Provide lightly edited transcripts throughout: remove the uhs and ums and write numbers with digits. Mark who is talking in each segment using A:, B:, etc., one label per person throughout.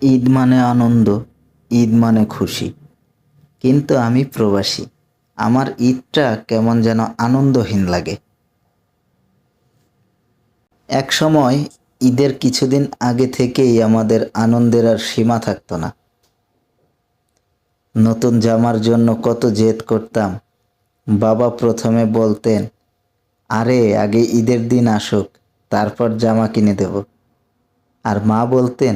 A: ঈদ মানে আনন্দ, ঈদ মানে খুশি। কিন্তু আমি প্রবাসী, আমার ঈদটা কেমন যেন আনন্দহীন লাগে। এক সময় ঈদের কিছুদিন আগে থেকেই আমাদের আনন্দের আর সীমা থাকতো না। নতুন জামার জন্য কত জেদ করতাম। বাবা প্রথমে বলতেন, আরে আগে ঈদের দিন আসুক, তারপর জামা কিনে দেব। আর মা বলতেন,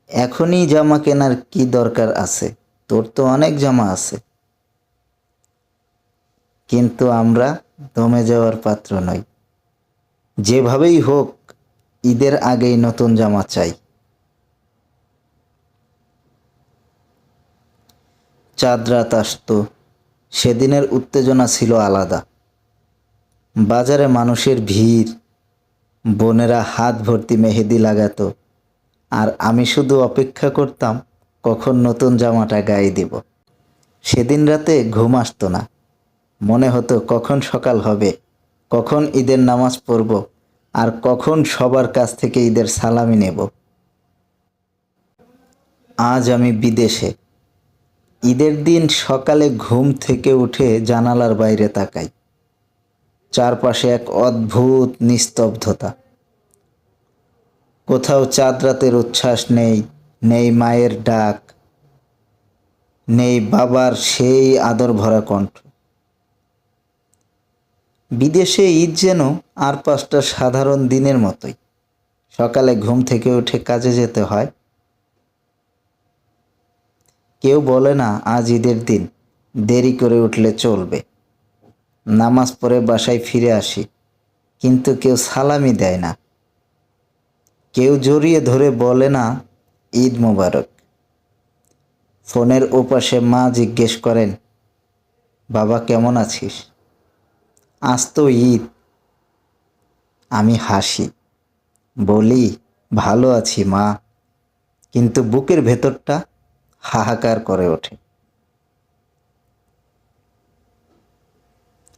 A: এখনই জামা কেনার কি দরকার আছে, তোর তো অনেক জামা আছে। কিন্তু আমরা দমে যাওয়ার পাত্র নই। যেভাবেই হোক ঈদের আগেই নতুন জামা চাই। চাঁদ রাত আসতো, সেদিনের উত্তেজনা ছিল আলাদা। বাজারে মানুষের ভিড়, বোনেরা হাত ভর্তি মেহেদি লাগাতো, আর আমি শুধু অপেক্ষা করতাম কখন নতুন জামাটা গায়ে দিব। সেদিন রাতে ঘুম আসতো না। মনে হতো কখন সকাল হবে, কখন ঈদের নামাজ পড়ব, আর কখন সবার কাছ থেকে ঈদের সালামি নেব। আজ আমি বিদেশে। ঈদের দিন সকালে ঘুম থেকে উঠে জানালার বাইরে তাকাই। চারপাশে এক অদ্ভুত নিস্তব্ধতা। কোথাও চাঁদ রাতের উচ্ছ্বাস নেই, নেই মায়ের ডাক, নেই বাবার সেই আদর ভরা কণ্ঠ। বিদেশে ঈদ যেন আর 5টা সাধারণ দিনের মতোই। সকালে ঘুম থেকে উঠে কাজে যেতে হয়। কেউ বলে না আজ ঈদের দিন, দেরি করে উঠলে চলবে। নামাজ পড়ে বাসায় ফিরে আসি, কিন্তু কেউ সালামি দেয় না। কেউ জড়িয়ে ধরে বলে না ঈদ মোবারক। ফোনের ওপাশে মা জিজ্ঞেস করেন, বাবা কেমন আছিস? আজ তো ঈদ। আমি হাসি, বলি ভালো আছি মা, কিন্তু বুকের ভেতরটা হাহাকার করে ওঠে।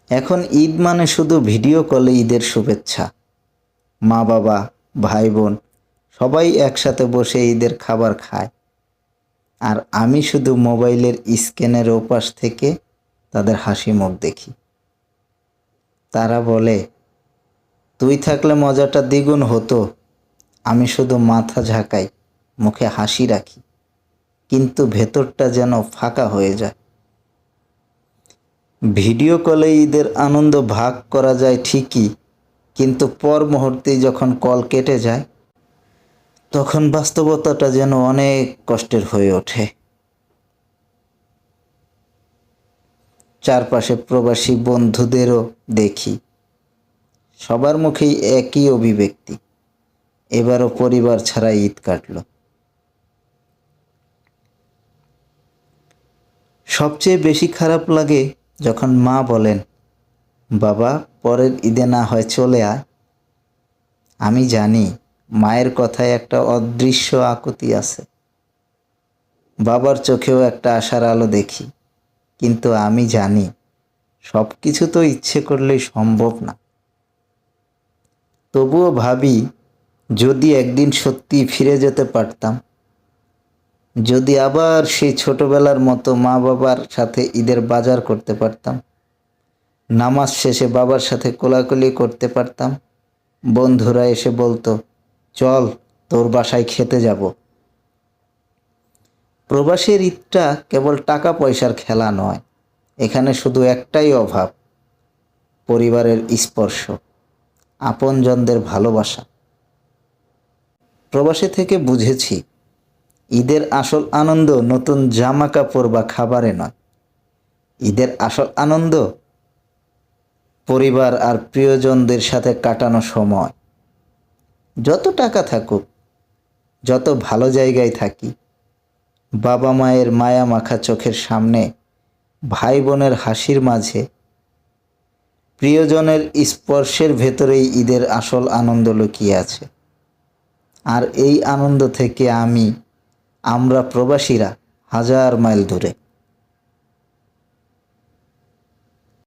A: এখন ঈদ মানে শুধু ভিডিও কলে ঈদের শুভেচ্ছা। মা বাবা, ভাই বোন সবাই একসাথে বসে ঈদের খাবার খায়, আর আমি শুধু মোবাইলের স্ক্রিনের ওপাশ থেকে তাদের হাসি মুখ দেখি। তারা বলে, তুই থাকলে মজাটা দ্বিগুণ হতো। আমি শুধু মাথা ঝাঁকাই, মুখে হাসি রাখি, কিন্তু ভেতরটা যেন ফাঁকা হয়ে যায়। ভিডিও কলে ঈদের আনন্দ ভাগ করা যায় ঠিকই, কিন্তু পর মুহূর্তেই যখন কল কেটে যায়, তখন বাস্তবতাটা যেন অনেক কষ্টের হয়ে ওঠে। চারপাশে প্রবাসী বন্ধুদেরও দেখি, সবার মুখেই একই অভিব্যক্তি, এবারও পরিবার ছাড়া ঈদ কাটল। সবচেয়ে বেশি খারাপ লাগে যখন মা বলেন, বাবা পরের ঈদে না হয় চলে আয়। আমি জানি মায়ের কথায় একটা অদৃশ্য আকুতি আছে, বাবার চোখেও একটা আশার আলো দেখি, কিন্তু আমি জানি সব কিছু তো ইচ্ছে করলেই সম্ভব না। তবুও ভাবি, যদি একদিন সত্যি ফিরে যেতে পারতাম, যদি আবার সেই ছোটবেলার মতো মা বাবার সাথে ঈদের বাজার করতে পারতাম, নামাজ শেষে বাবার সাথে কোলাকুলি করতে পারতাম, বন্ধুরা এসে বলতো, চল তোর বাসায় খেতে যাব। প্রবাসের ঈদটা কেবল টাকা পয়সার খেলা নয়, এখানে শুধু একটাই অভাব, পরিবারের স্পর্শ, আপনজনদের ভালোবাসা। প্রবাসে থেকে বুঝেছি, ঈদের আসল আনন্দ নতুন জামা কাপড় বা খাবারে নয়। ঈদের আসল আনন্দ পরিবার আর প্রিয়জনদের সাথে কাটানো সময়। যত টাকা থাকুক, যত ভালো জায়গায় থাকি, বাবা মায়ের মায়া মাখা চোখের সামনে, ভাই বোনের হাসির মাঝে, প্রিয়জনের স্পর্শের ভেতরেই ঈদের আসল আনন্দ লুকিয়ে আছে। আর এই আনন্দ থেকে আমরা প্রবাসীরা হাজার মাইল দূরে।